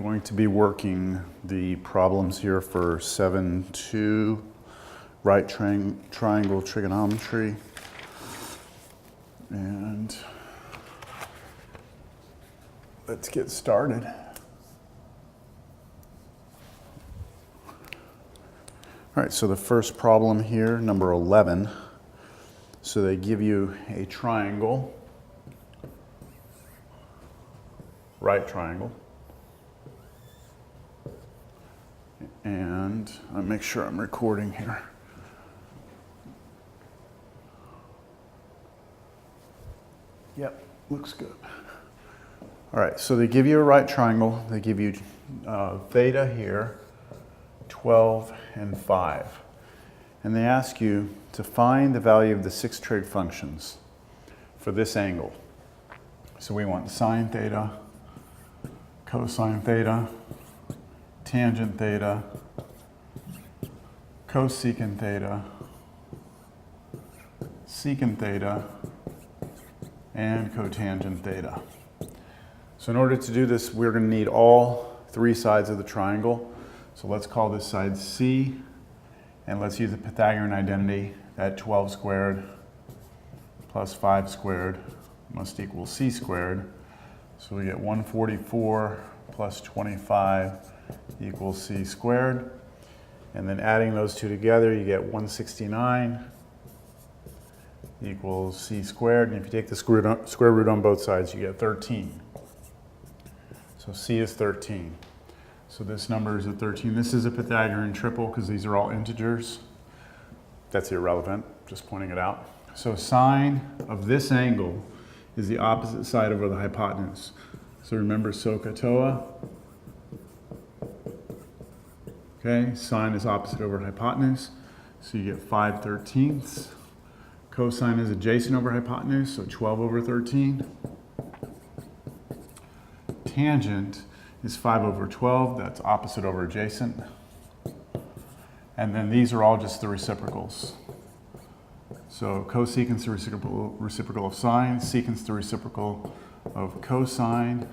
going to be working the problems here for 7-2 right triangle trigonometry. And let's get started. All right, so the first problem here, number 11. So they give you a triangle, right triangle. And I'll make sure I'm recording here. Yep, looks good. All right, so they give you a right triangle. They give you theta here, 12 and 5. And they ask you to find the value of the 6 trig functions for this angle. So we want sine theta, cosine theta, tangent theta, cosecant theta, secant theta, and cotangent theta. So in order to do this, we're going to need all 3 sides of the triangle. So let's call this side C, and let's use the Pythagorean identity that 12 squared plus 5 squared must equal C squared. So we get 144 plus 25 equals C squared. And then adding those two together, you get 169 equals C squared. And if you take the square root on both sides, you get 13. So C is 13. So this number is a 13. This is a Pythagorean triple because these are all integers. That's irrelevant, just pointing it out. So sine of this angle is the opposite side over the hypotenuse. So remember SOHCAHTOA. Okay, sine is opposite over hypotenuse, so you get 5/13. Cosine is adjacent over hypotenuse, so 12 over 13. Tangent is 5 over 12, that's opposite over adjacent. And then these are all just the reciprocals. So cosecant is the reciprocal of sine, secant is the reciprocal of cosine,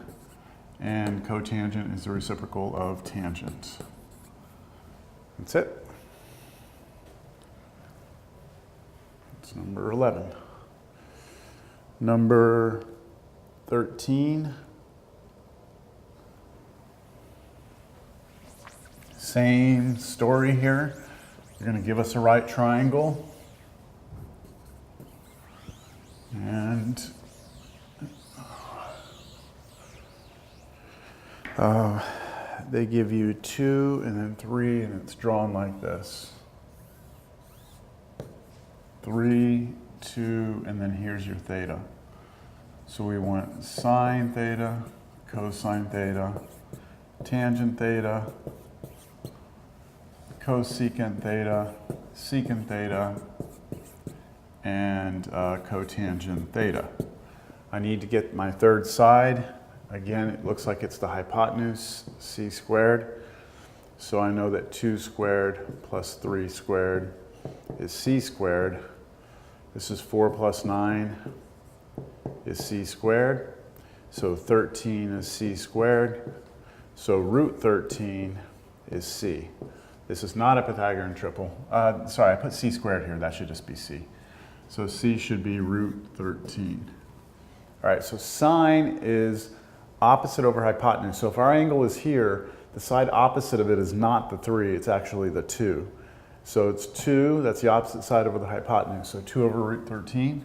and cotangent is the reciprocal of tangent. That's it. That's number 11. Number 13. Same story here. You're going to give us a right triangle. And they give you 2 and then 3, and it's drawn like this. 3, 2, and then here's your theta. So we want sine theta, cosine theta, tangent theta, cosecant theta, secant theta, and cotangent theta. I need to get my third side. Again, it looks like it's the hypotenuse, C squared. So I know that 2 squared plus 3 squared is C squared. This is 4 plus 9 is C squared. So 13 is C squared. So root 13 is C. This is not a Pythagorean triple. Sorry, I put C squared here. That should just be C. So C should be root 13. All right, so sine is opposite over hypotenuse. So if our angle is here, the side opposite of it is not the 3, it's actually the 2. So it's 2, that's the opposite side over the hypotenuse. So 2 over root 13.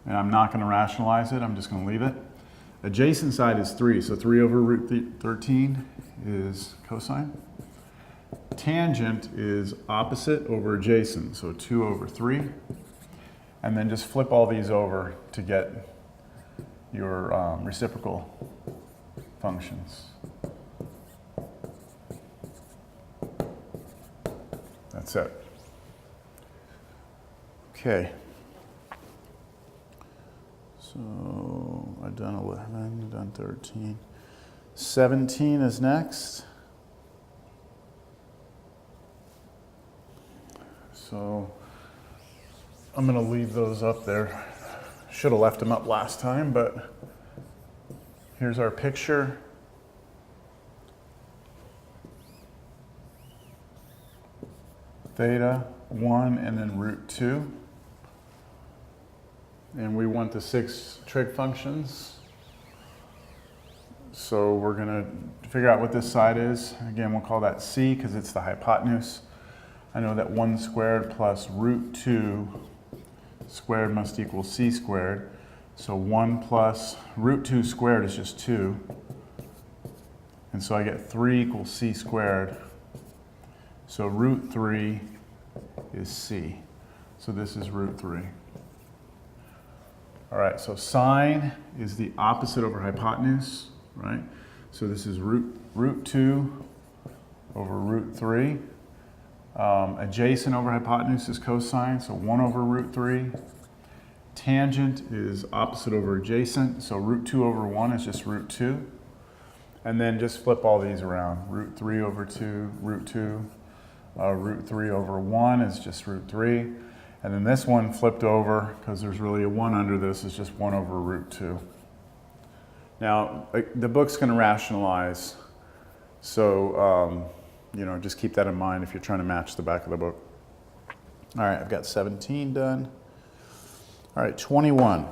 And I'm not going to rationalize it, I'm just going to leave it. Adjacent side is 3, so 3 over root 13 is cosine. Tangent is opposite over adjacent, so 2 over 3. And then just flip all these over to get your reciprocal functions. That's it. Okay. So I've done 11, I've done 13. 17 is next. So I'm going to leave those up there. Should have left them up last time, but Here's our picture. Theta 1 and then root 2. And we want the 6 trig functions. So we're going to figure out what this side is. Again, we'll call that c because it's the hypotenuse. I know that 1 squared plus root 2 squared must equal c squared. So 1 plus root 2 squared is just 2. And so I get 3 equals c squared. So root 3 is c. So this is root 3. All right, so sine is the opposite over hypotenuse, right? So this is root 2 over root 3. Adjacent over hypotenuse is cosine, so 1 over root 3. Tangent is opposite over adjacent, so root 2 over 1 is just root 2. And then just flip all these around. Root 3 over 2, root 2. Root 3 over 1 is just root 3. And then this one flipped over, because there's really a 1 under this, is just 1 over root 2. Now, the book's going to rationalize, so you know, just keep that in mind if you're trying to match the back of the book. All right, I've got 17 done. All right, 21.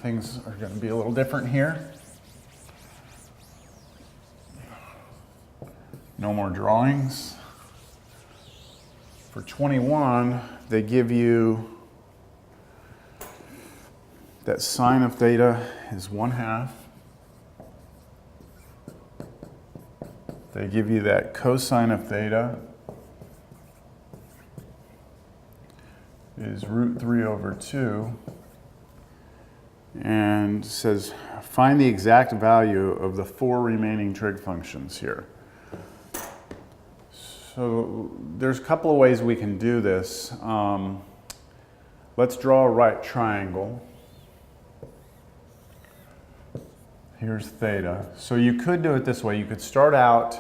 Things are going to be a little different here. No more drawings. For 21, they give you that sine of theta is 1/2. They give you that cosine of theta is root 3 over 2. And says, find the exact value of the 4 remaining trig functions here. So there's a couple of ways we can do this. Let's draw a right triangle. Here's theta. So you could do it this way. You could start out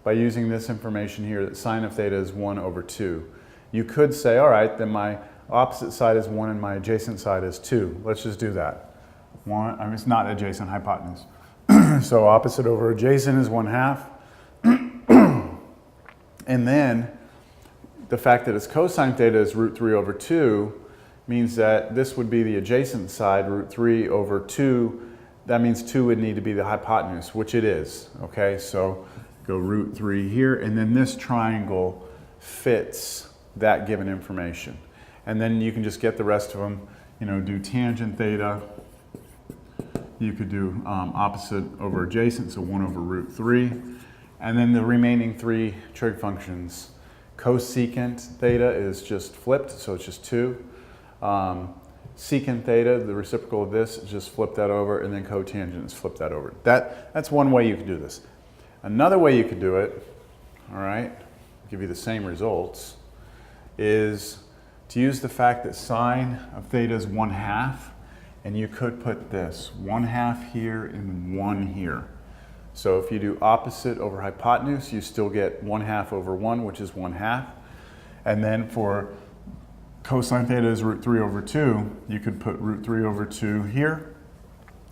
by using this information here that sine of theta is 1 over 2. You could say, all right, then my opposite side is 1 and my adjacent side is 2. Let's just do that. It's not adjacent, hypotenuse. So opposite over adjacent is 1/2. And then the fact that its cosine theta is root 3 over 2 means that this would be the adjacent side, root 3 over 2. That means 2 would need to be the hypotenuse, which it is. Okay, so go root 3 here, and then this triangle fits that given information. And then you can just get the rest of them, you know, do tangent theta. You could do opposite over adjacent, so 1 over root 3. And then the remaining 3 trig functions. Cosecant theta is just flipped, so it's just 2. Secant theta, the reciprocal of this, is just flip that over, and then cotangent is flip that over. That's one way you could do this. Another way you could do it, all right, give you the same results, is to use the fact that sine of theta is 1/2, and you could put this 1/2 here and 1 here. So if you do opposite over hypotenuse, you still get 1/2 over 1, which is 1/2. And then for cosine theta is root 3 over 2, you could put root 3 over 2 here.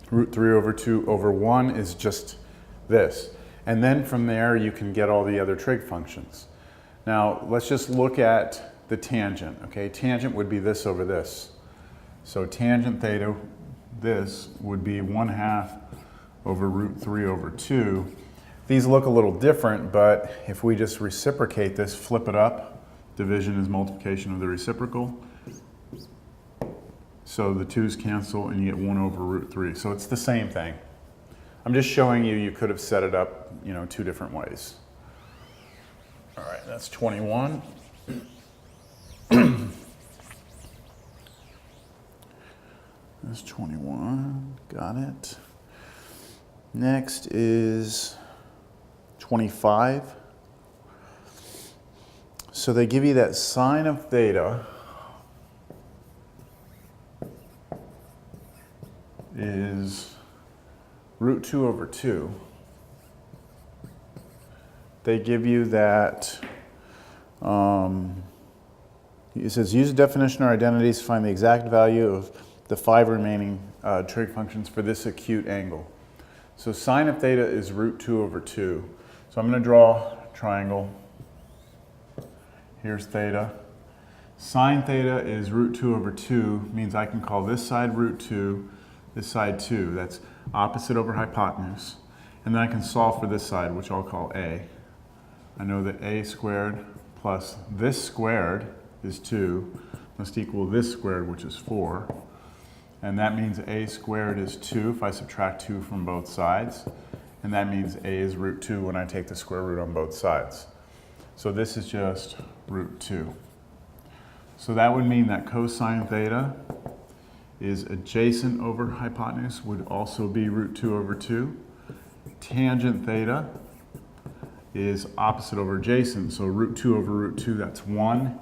Root 3 over 2 over 1 is just this. And then from there, you can get all the other trig functions. Now, let's just look at the tangent, okay? Tangent would be this over this. So tangent theta, this would be 1/2 over root 3 over 2. These look a little different, but if we just reciprocate this, flip it up, division is multiplication of the reciprocal. So the 2's cancel and you get 1 over root 3. So it's the same thing. I'm just showing you, you could have set it up, you know, 2 different ways. All right, that's 21. That's 21, got it. Next is 25. So they give you that sine of theta is root 2 over 2. They give you that, it says use the definition or identities to find the exact value of the 5 remaining trig functions for this acute angle. So sine of theta is root 2 over 2. So I'm going to draw a triangle. Here's theta. Sine theta is root 2 over 2, means I can call this side root 2, this side 2. That's opposite over hypotenuse. And then I can solve for this side, which I'll call a. I know that a squared plus this squared is 2, must equal this squared, which is 4. And that means a squared is 2 if I subtract 2 from both sides. And that means a is root 2 when I take the square root on both sides. So this is just root 2. So that would mean that cosine theta is adjacent over hypotenuse, would also be root 2 over 2. Tangent theta is opposite over adjacent, so root 2 over root 2, that's 1.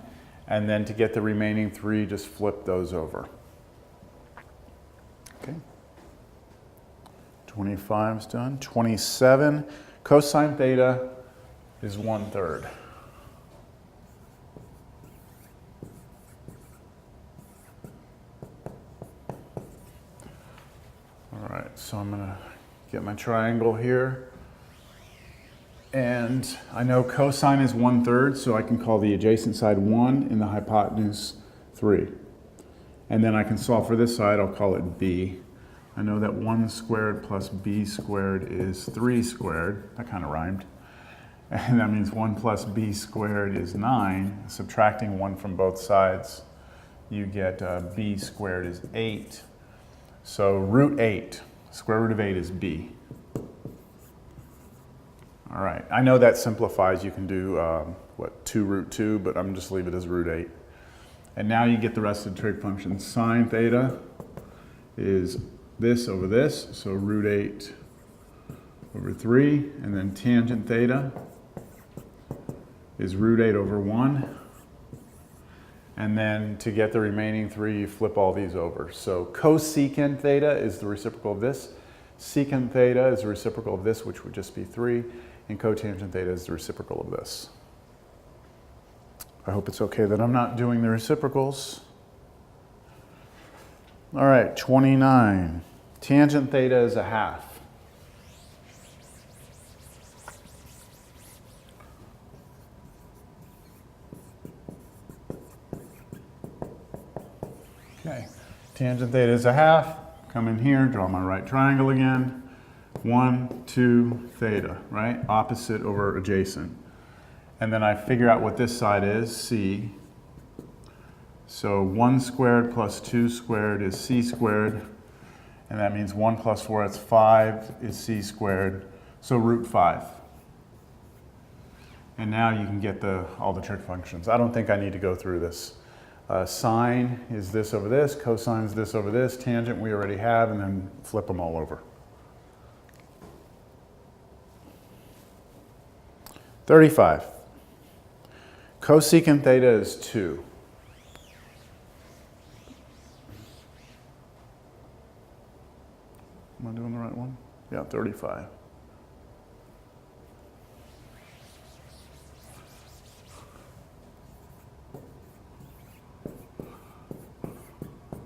And then to get the remaining 3, just flip those over. Okay. 25 is done. 27, cosine theta is 1/3. All right, so I'm going to get my triangle here. And I know cosine is 1/3, so I can call the adjacent side 1 and the hypotenuse 3. And then I can solve for this side, I'll call it b. I know that 1 squared plus b squared is 3 squared. That kind of rhymed. And that means 1 plus b squared is 9. Subtracting 1 from both sides, you get b squared is 8. So root 8, square root of 8 is b. All right, I know that simplifies. You can do, 2 root 2, but I'm just leave it as root 8. And now you get the rest of the trig function. Sine theta is this over this, so root 8 over 3. And then tangent theta is root 8 over 1. And then to get the remaining 3, you flip all these over. So cosecant theta is the reciprocal of this. Secant theta is the reciprocal of this, which would just be 3. And cotangent theta is the reciprocal of this. I hope it's okay that I'm not doing the reciprocals. All right, 29. Tangent theta is 1/2. Okay, tangent theta is 1/2. Come in here, draw my right triangle again. 1, 2, theta, right? Opposite over adjacent. And then I figure out what this side is, c. So 1 squared plus 2 squared is c squared. And that means 1 plus 4, that's 5, is c squared. So root 5. And now you can get all the trig functions. I don't think I need to go through this. Sine is this over this, cosine is this over this, tangent we already have, and then flip them all over. 35. Cosecant theta is 2. Am I doing the right one? Yeah, 35.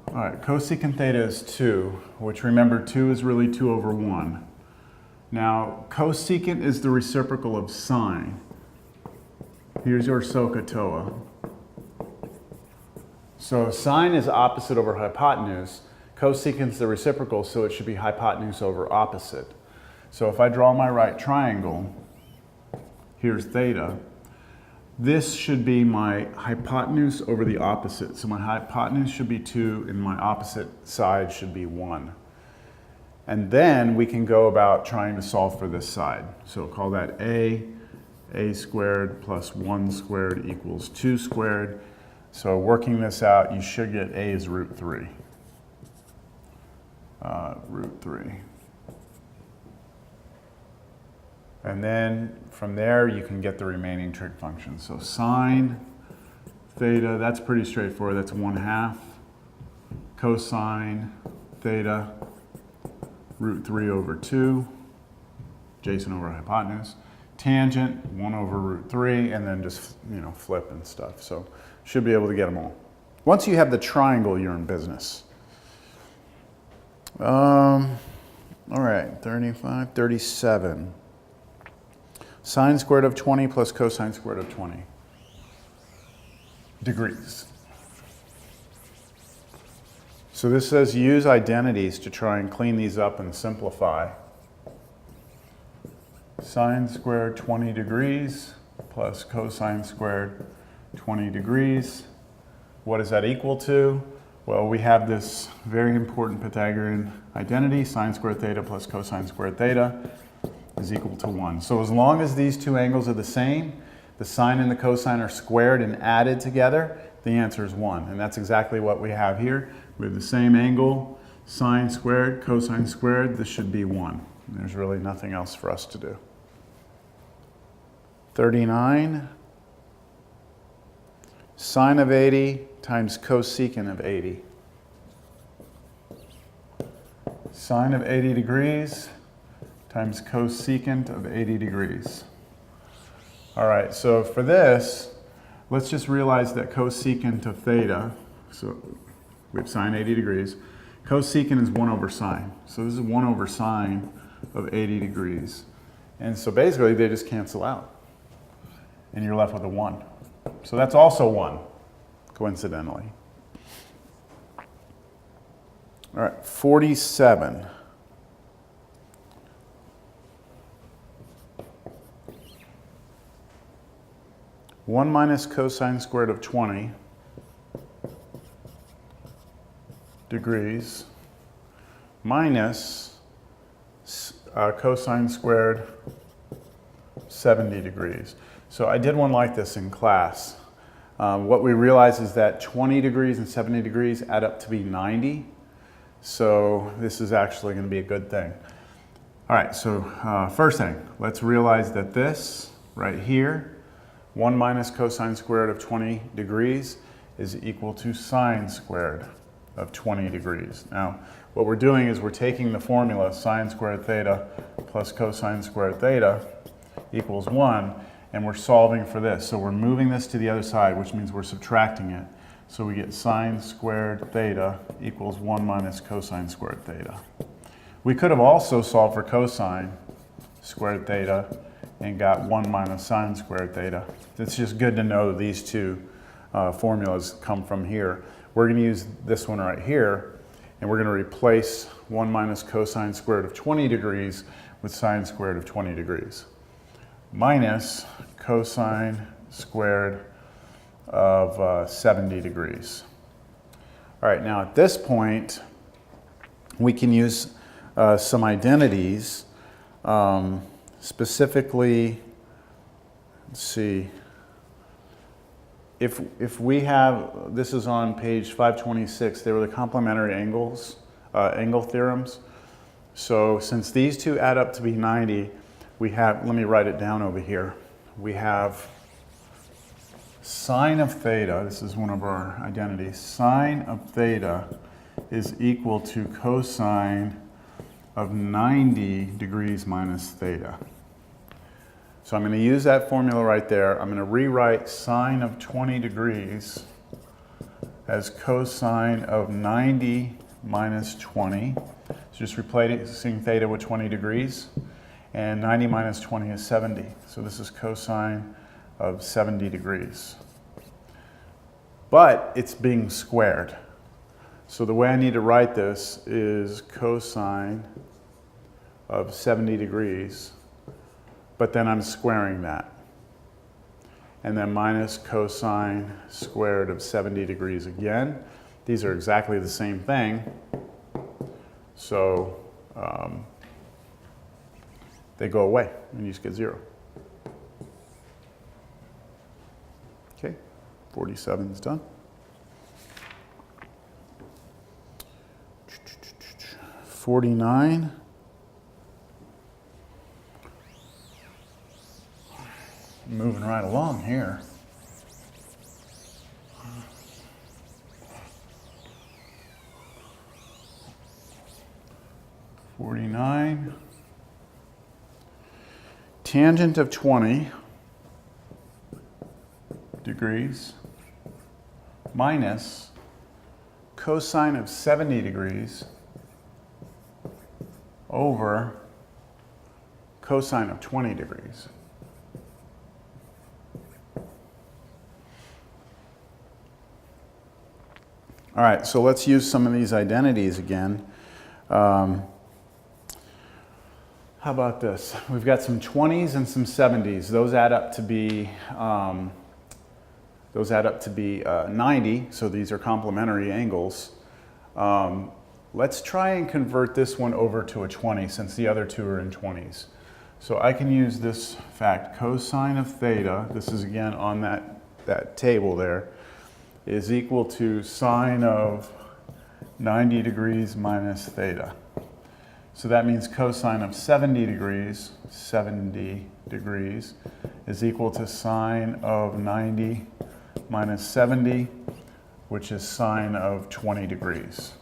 All right, cosecant theta is 2, which remember 2 is really 2 over 1. Now, cosecant is the reciprocal of sine. Here's your SOHCAHTOA. So sine is opposite over hypotenuse. Cosecant is the reciprocal, so it should be hypotenuse over opposite. So if I draw my right triangle, here's theta. This should be my hypotenuse over the opposite. So my hypotenuse should be 2, and my opposite side should be 1. And then we can go about trying to solve for this side. So call that a squared plus 1 squared equals 2 squared. So working this out, you should get a is root 3. Root 3. And then from there, you can get the remaining trig functions. So sine theta, that's pretty straightforward. That's 1/2. Cosine theta, root 3 over 2, adjacent over hypotenuse. Tangent, 1 over root 3, and then just, flip and stuff. So should be able to get them all. Once you have the triangle, you're in business. All right, 35, 37. Sine squared of 20 plus cosine squared of 20 degrees. So this says use identities to try and clean these up and simplify. Sine squared 20 degrees plus cosine squared 20 degrees. What is that equal to? Well, we have this very important Pythagorean identity, sine squared theta plus cosine squared theta is equal to 1. So as long as these two angles are the same, the sine and the cosine are squared and added together, the answer is 1. And that's exactly what we have here. We have the same angle, sine squared, cosine squared, this should be 1. There's really nothing else for us to do. 39, sine of 80 times cosecant of 80. Sine of 80 degrees times cosecant of 80 degrees. All right, so for this, let's just realize that cosecant of theta, so we have sine 80 degrees. Cosecant is 1 over sine. So this is 1 over sine of 80 degrees. And so basically they just cancel out. And you're left with a 1. So that's also 1, coincidentally. All right, 47. One minus cosine squared of 20 degrees minus cosine squared 70 degrees. So I did one like this in class. What we realize is that 20 degrees and 70 degrees add up to be 90. So this is actually going to be a good thing. All right, so first thing, let's realize that this right here, 1 minus cosine squared of 20 degrees is equal to sine squared of 20 degrees. Now, what we're doing is we're taking the formula sine squared theta plus cosine squared theta equals 1, and we're solving for this. So we're moving this to the other side, which means we're subtracting it. So we get sine squared theta equals 1 minus cosine squared theta. We could have also solved for cosine squared theta and got 1 minus sine squared theta. It's just good to know that these two formulas come from here. We're going to use this one right here, and we're going to replace 1 minus cosine squared of 20 degrees with sine squared of 20 degrees. Minus cosine squared of 70 degrees. All right, now at this point, we can use some identities, specifically, let's see, if we have, this is on page 526, they were the complementary angles, angle theorems. So since these two add up to be 90, we have, let me write it down over here. We have sine of theta, this is one of our identities, sine of theta is equal to cosine of 90 degrees minus theta. So I'm going to use that formula right there. I'm going to rewrite sine of 20 degrees as cosine of 90 minus 20. So just replacing theta with 20 degrees. And 90 minus 20 is 70. So this is cosine of 70 degrees. But it's being squared. So the way I need to write this is cosine of 70 degrees, but then I'm squaring that. And then minus cosine squared of 70 degrees again. These are exactly the same thing. So they go away and you just get 0. Okay, 47 is done. 49. Moving right along here. Tangent of 20 degrees minus cosine of 70 degrees over cosine of 20 degrees. All right, so let's use some of these identities again. How about this? We've got some 20s and some 70s. Those add up to be 90, so these are complementary angles. Let's try and convert this one over to a 20 since the other two are in 20s. So I can use this fact, cosine of theta, this is again on that table there, is equal to sine of 90 degrees minus theta. So that means cosine of 70 degrees is equal to sine of 90 minus 70, which is sine of 20 degrees.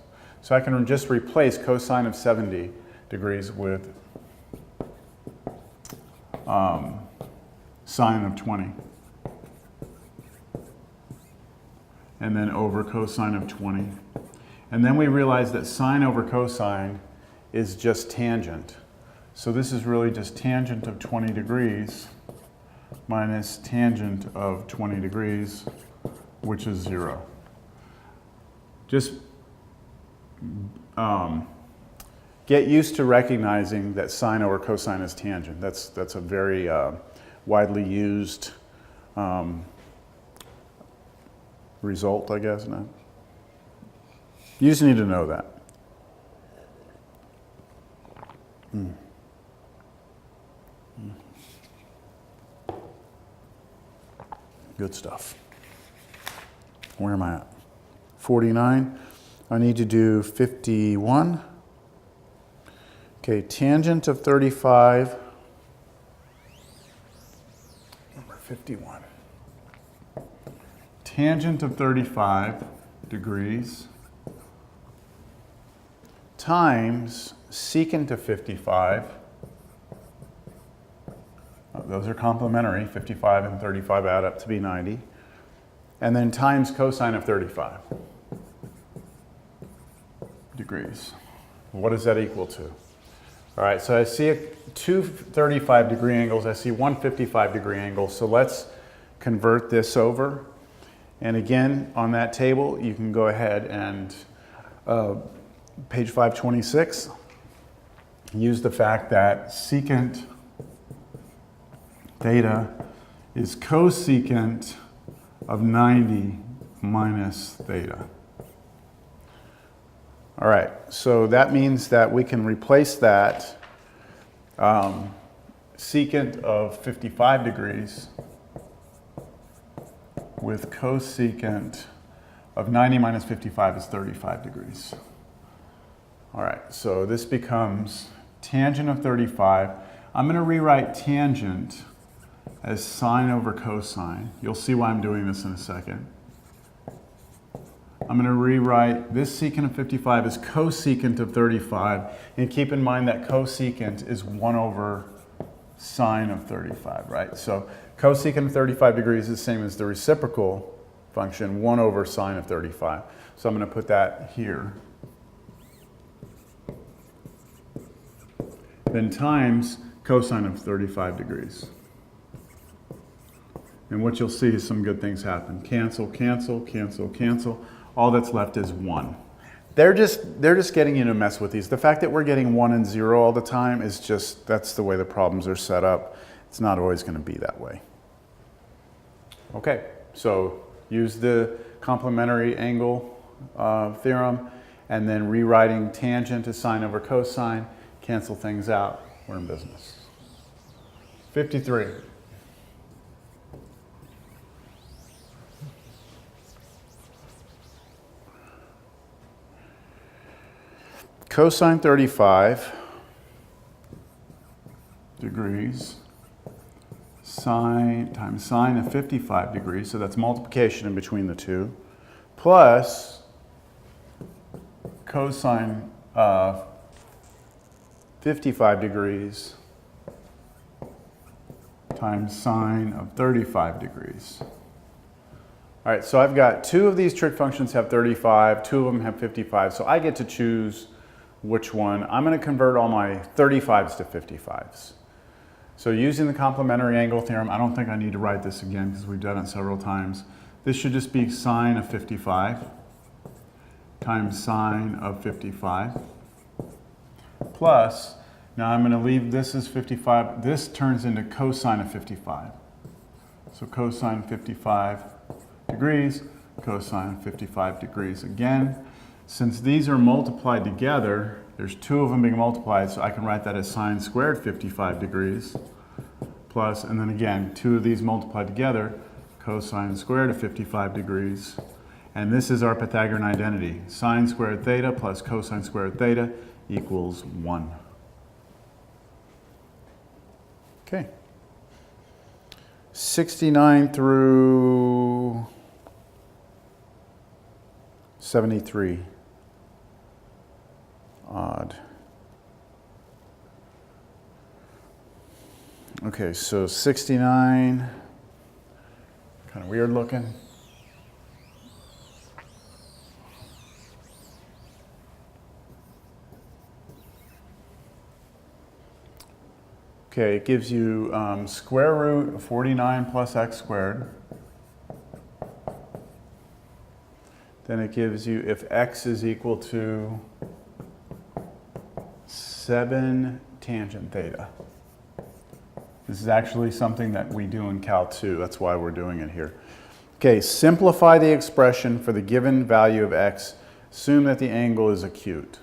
So I can just replace cosine of 70 degrees with sine of 20. And then over cosine of 20. And then we realize that sine over cosine is just tangent. So this is really just tangent of 20 degrees minus tangent of 20 degrees, which is 0. Just get used to recognizing that sine over cosine is tangent. That's a very widely used result, I guess. No? You just need to know that. Good stuff. Where am I at? 49. I need to do 51. Okay, tangent of 35. Number 51. Tangent of 35 degrees times secant of 55. Those are complementary. 55 and 35 add up to be 90. And then times cosine of 35 degrees. What does that equal to? All right, so I see two 35-degree angles. I see one 55-degree angle. So let's convert this over. And again, on that table, you can go ahead and page 526, use the fact that secant theta is cosecant of 90 minus theta. All right, so that means that we can replace that secant of 55 degrees with cosecant of 90 minus 55 is 35 degrees. All right, so this becomes tangent of 35. I'm going to rewrite tangent as sine over cosine. You'll see why I'm doing this in a second. I'm going to rewrite this secant of 55 as cosecant of 35. And keep in mind that cosecant is 1 over sine of 35, right? So cosecant of 35 degrees is the same as the reciprocal function, 1 over sine of 35. So I'm going to put that here. Then times cosine of 35 degrees. And what you'll see is some good things happen. Cancel, cancel, cancel, cancel. All that's left is 1. They're just getting you to mess with these. The fact that we're getting 1 and 0 all the time is just, that's the way the problems are set up. It's not always going to be that way. Okay, so use the complementary angle theorem, and then rewriting tangent as sine over cosine. Cancel things out. We're in business. 53. Cosine 35 degrees sine times sine of 55 degrees, so that's multiplication in between the two, plus cosine 55 degrees times sine of 35 degrees. All right, so I've got two of these trig functions have 35, two of them have 55, so I get to choose which one. I'm going to convert all my 35s to 55s. So using the complementary angle theorem, I don't think I need to write this again because we've done it several times. This should just be sine of 55 times sine of 55 plus, now I'm going to leave this as 55. This turns into cosine of 55. So cosine 55 degrees, cosine 55 degrees again. Since these are multiplied together, there's two of them being multiplied, so I can write that as sine squared 55 degrees plus, and then again, two of these multiplied together, cosine squared of 55 degrees. And this is our Pythagorean identity. Sine squared theta plus cosine squared theta equals 1. Okay. 69 through 73. Odd. Okay, so 69, kind of weird looking. Okay, it gives you square root of 49 plus x squared. Then it gives you if x is equal to 7 tangent theta. This is actually something that we do in Cal 2. That's why we're doing it here. Okay, simplify the expression for the given value of x. Assume that the angle is acute.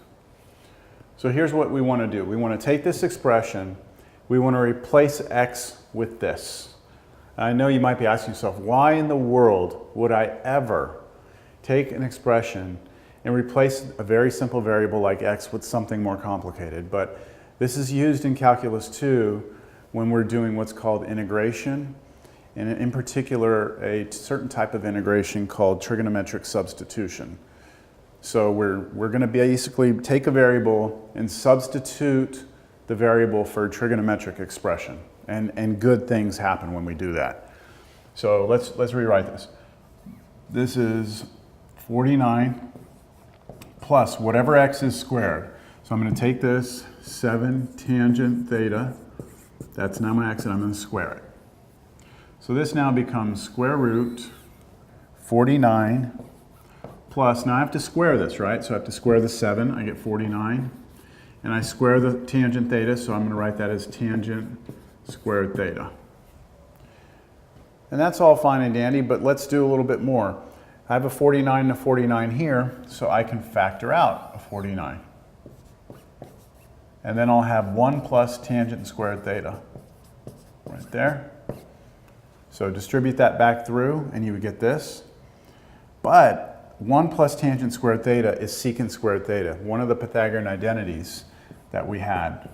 So here's what we want to do. We want to take this expression. We want to replace x with this. I know you might be asking yourself, why in the world would I ever take an expression and replace a very simple variable like x with something more complicated? But this is used in Calculus 2 when we're doing what's called integration, and in particular a certain type of integration called trigonometric substitution. So we're going to basically take a variable and substitute the variable for a trigonometric expression, and good things happen when we do that. So let's rewrite this. This is 49 plus whatever x is squared. So I'm going to take this 7 tangent theta. That's now my x, and I'm going to square it. So this now becomes square root 49 plus, now I have to square this, right? So I have to square the 7, I get 49. And I square the tangent theta, so I'm going to write that as tangent squared theta. And that's all fine and dandy, but let's do a little bit more. I have a 49 and a 49 here, so I can factor out a 49. And then I'll have 1 plus tangent squared theta right there. So distribute that back through, and you would get this. But 1 plus tangent squared theta is secant squared theta, one of the Pythagorean identities that we had.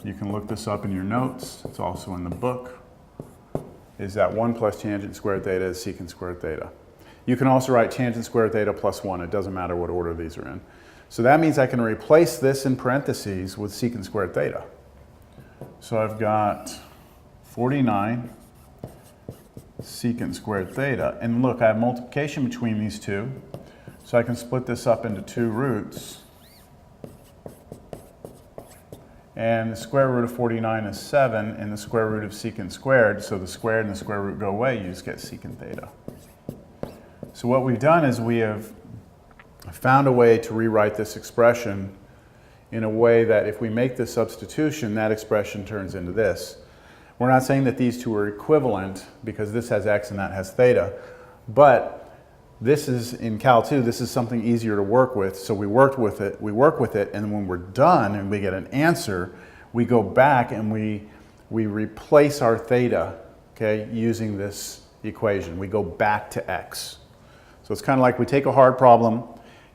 You can look this up in your notes. It's also in the book. Is that 1 plus tangent squared theta is secant squared theta. You can also write tangent squared theta plus 1. It doesn't matter what order these are in. So that means I can replace this in parentheses with secant squared theta. So I've got 49 secant squared theta. And look, I have multiplication between these two. So I can split this up into two roots. And the square root of 49 is 7, and the square root of secant squared, so the squared and the square root go away, you just get secant theta. So what we've done is we have found a way to rewrite this expression in a way that if we make the substitution, that expression turns into this. We're not saying that these two are equivalent because this has x and that has theta, but this is, in Cal 2, this is something easier to work with, so we work with it, and when we're done and we get an answer, we go back and we replace our theta, okay, using this equation. We go back to x. So it's kind of like we take a hard problem,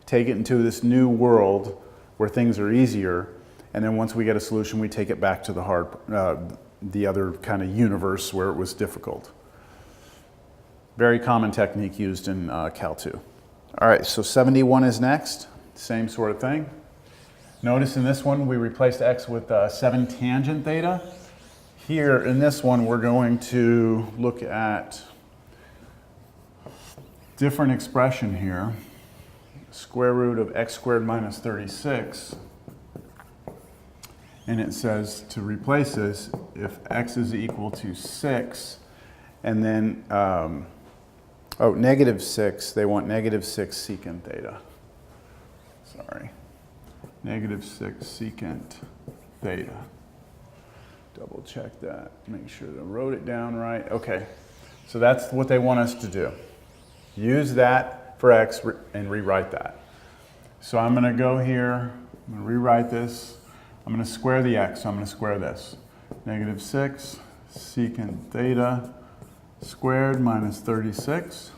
take it into this new world where things are easier, and then once we get a solution, we take it back to the other kind of universe where it was difficult. Very common technique used in Cal 2. All right, so 71 is next. Same sort of thing. Notice in this one we replaced x with 7 tangent theta. Here in this one we're going to look at different expression here. Square root of x squared minus 36. And it says to replace this, if x is equal to 6, and then, negative 6, they want negative 6 secant theta. Sorry. Negative 6 secant theta. Double check that, make sure that I wrote it down right. Okay, so that's what they want us to do. Use that for x and rewrite that. So I'm going to go here, I'm going to rewrite this. I'm going to square the x, so I'm going to square this. Negative 6 secant theta squared minus 36.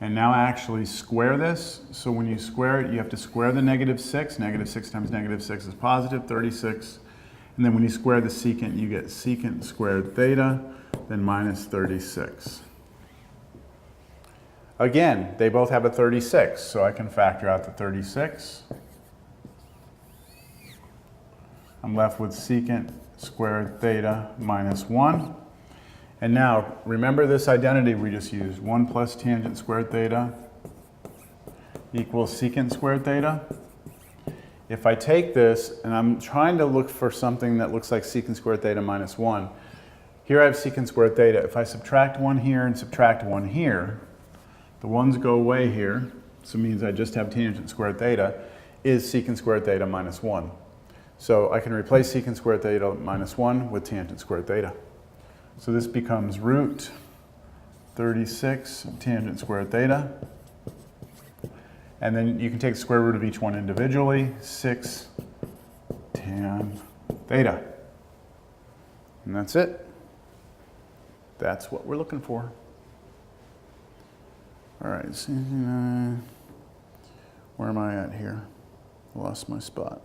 And now actually square this. So when you square it, you have to square the negative 6. Negative 6 times negative 6 is positive, 36. And then when you square the secant, you get secant squared theta, then minus 36. Again, they both have a 36, so I can factor out the 36. I'm left with secant squared theta minus 1. And now, remember this identity we just used. 1 plus tangent squared theta equals secant squared theta. If I take this, and I'm trying to look for something that looks like secant squared theta minus 1, here I have secant squared theta. If I subtract 1 here and subtract 1 here, the 1's go away here, so it means I just have tangent squared theta, is secant squared theta minus 1. So I can replace secant squared theta minus 1 with tangent squared theta. So this becomes root 36 tangent squared theta. And then you can take the square root of each one individually, 6 tan theta. And that's it. That's what we're looking for. All right, where am I at here? I lost my spot.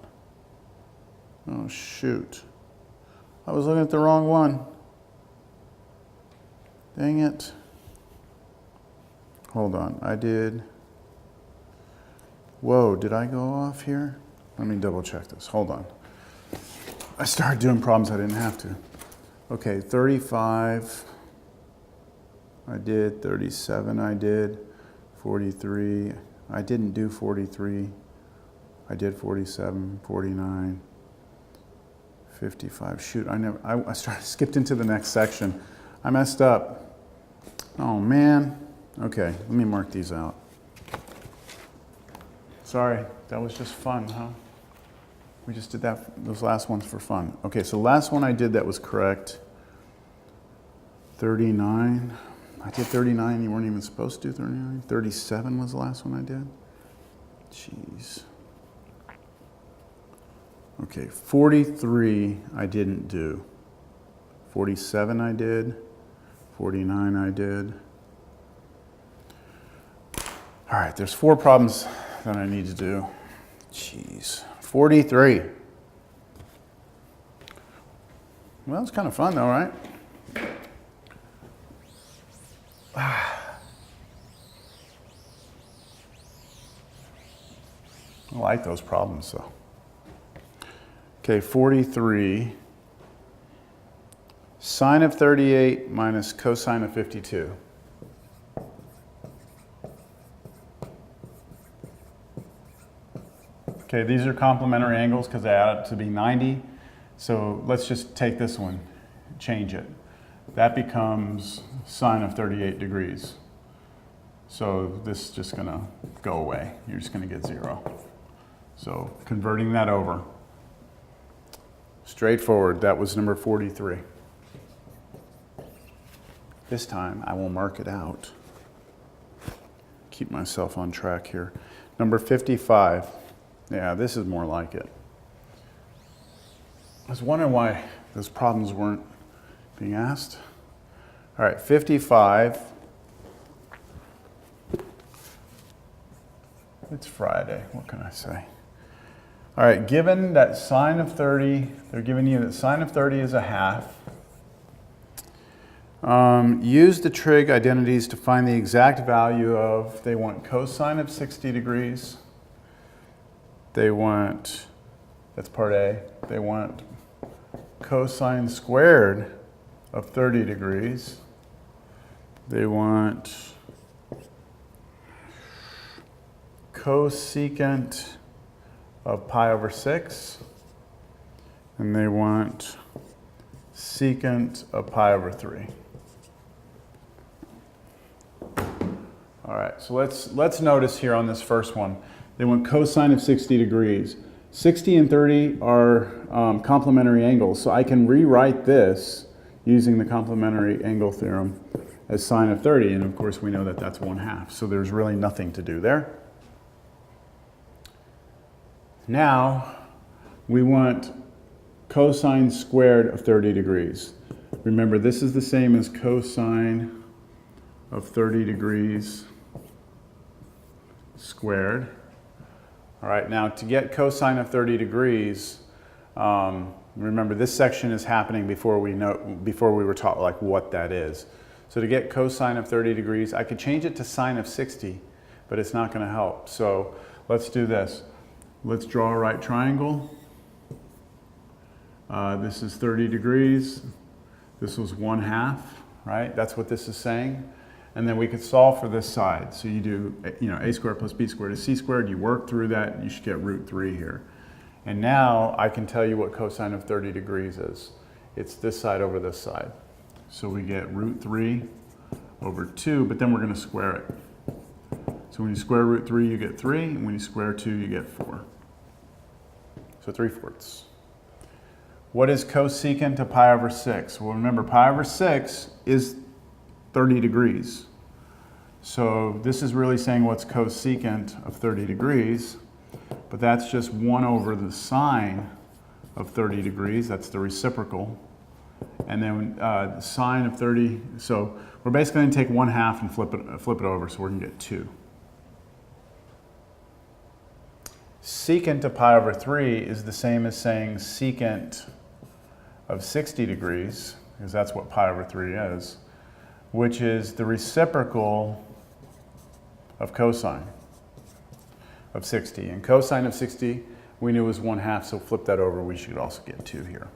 Oh, shoot. I was looking at the wrong one. Dang it. Hold on, I did. Whoa, did I go off here? Let me double check this, hold on. I started doing problems I didn't have to. Okay, 35, I did. 37, I did. 43, I didn't do 43. I did 47, 49, 55. Shoot, I skipped into the next section. I messed up. Oh man. Okay, let me mark these out. Sorry, that was just fun, huh? We just did those last ones for fun. Okay, so the last one I did that was correct. 39. I did 39, you weren't even supposed to do 39. 37 was the last one I did. Jeez. Okay, 43 I didn't do. 47 I did. 49 I did. All right, there's 4 problems that I need to do. Jeez. 43. Well, it's kind of fun though, right? I like those problems though. Okay, 43. Sine of 38 minus cosine of 52. Okay, these are complementary angles because they add up to be 90. So let's just take this one, change it. That becomes sine of 38 degrees. So this is just gonna go away. You're just gonna get 0. So converting that over. Straightforward, that was number 43. This time I will mark it out. Keep myself on track here. Number 55. Yeah, this is more like it. I was wondering why those problems weren't being asked. All right, 55. It's Friday, what can I say? All right, given that sine of 30, they're giving you that sine of 30 is a half. Use the trig identities to find the exact value of, they want cosine of 60 degrees. They want, that's part A, they want cosine squared of 30 degrees. They want cosecant of pi over 6. and they want secant of pi over 3. All right, so let's notice here on this first one, they want cosine of 60 degrees. 60 and 30 are complementary angles, so I can rewrite this using the complementary angle theorem as sine of 30, and of course we know that that's 1/2, so there's really nothing to do there. Now, we want cosine squared of 30 degrees. Remember, this is the same as cosine of 30 degrees squared. All right, now to get cosine of 30 degrees, remember this section is happening before we were taught like what that is. So to get cosine of 30 degrees, I could change it to sine of 60, but it's not going to help. So let's do this. Let's draw a right triangle. This is 30 degrees. This was 1/2, right? That's what this is saying. And then we could solve for this side. So you do, a squared plus b squared is c squared. You work through that, you should get root 3 here. And now I can tell you what cosine of 30 degrees is. It's this side over this side. So we get root 3 over 2, but then we're going to square it. So when you square root 3, you get 3, and when you square 2, you get 4. So 3/4. What is cosecant of pi over 6? Well, remember, pi over 6 is 30 degrees. So this is really saying what's cosecant of 30 degrees, but that's just 1 over the sine of 30 degrees. That's the reciprocal. And then sine of 30, so we're basically going to take 1/2 and flip it over, so we're going to get 2. Secant of pi over 3 is the same as saying secant of 60 degrees, because that's what pi over 3 is, which is the reciprocal of cosine of 60. And cosine of 60 we knew was 1/2, so flip that over, we should also get 2 here.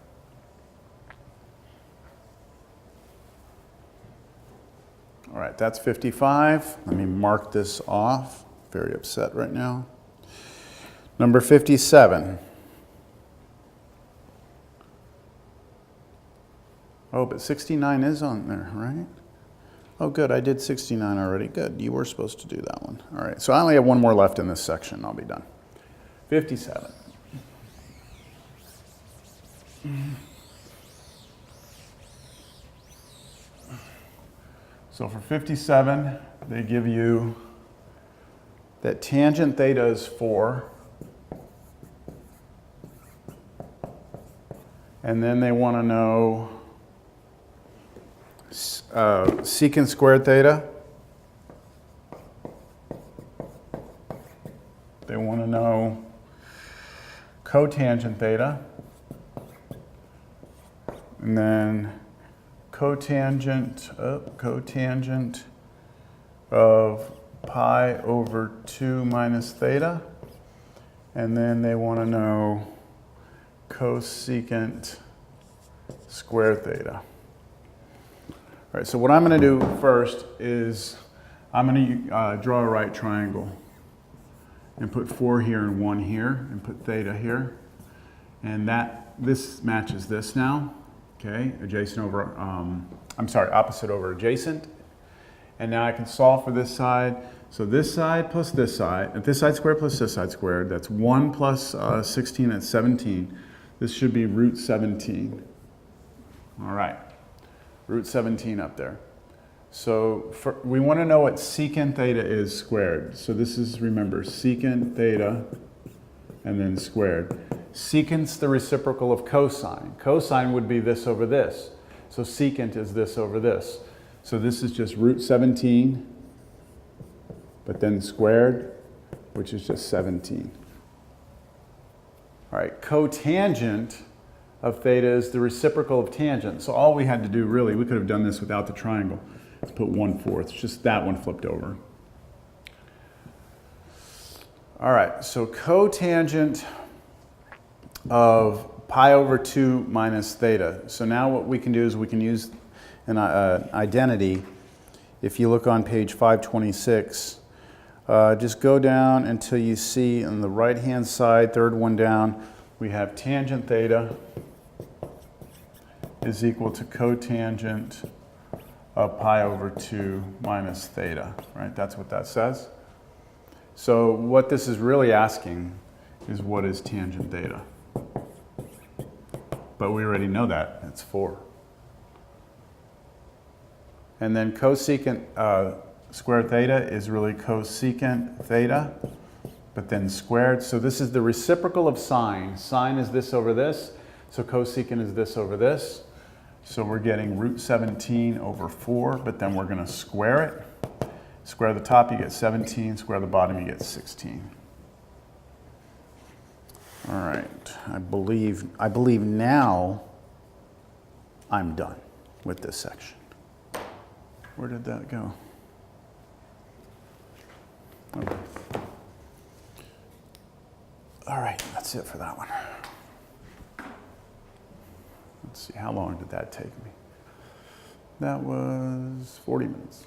All right, that's 55. Let me mark this off. Very upset right now. Number 57. Oh, but 69 is on there, right? Oh, good, I did 69 already. Good, you were supposed to do that one. All right, so I only have one more left in this section. I'll be done. 57. So for 57, they give you that tangent theta is 4. And then they want to know secant squared theta. They want to know cotangent theta. And then cotangent of pi over 2 minus theta. And then they want to know cosecant squared theta. All right, so what I'm going to do first is I'm going to draw a right triangle and put 4 here and 1 here and put theta here. And this matches this now. Okay, opposite over adjacent. And now I can solve for this side. So this side plus this side, this side squared plus this side squared, that's 1 plus 16, that's 17. This should be root 17. All right, root 17 up there. So we want to know what secant theta is squared. So this is, remember, secant theta and then squared. Secant's the reciprocal of cosine. Cosine would be this over this. So secant is this over this. So this is just root 17, but then squared, which is just 17. All right, cotangent of theta is the reciprocal of tangent. So all we had to do really, we could have done this without the triangle. Let's put 1/4, it's just that one flipped over. All right, so cotangent of pi over 2 minus theta. So now what we can do is we can use an identity. If you look on page 526, just go down until you see on the right-hand side, third one down, we have tangent theta is equal to cotangent of pi over 2 minus theta, right? That's what that says. So what this is really asking is what is tangent theta? But we already know that, it's 4. And then cosecant squared theta is really cosecant theta, but then squared. So this is the reciprocal of sine. Sine is this over this, so cosecant is this over this. So we're getting root 17 over 4, but then we're going to square it. Square the top, you get 17. Square the bottom, you get 16. All right, I believe now I'm done with this section. Where did that go? Okay. All right, that's it for that one. Let's see, how long did that take me? That was 40 minutes.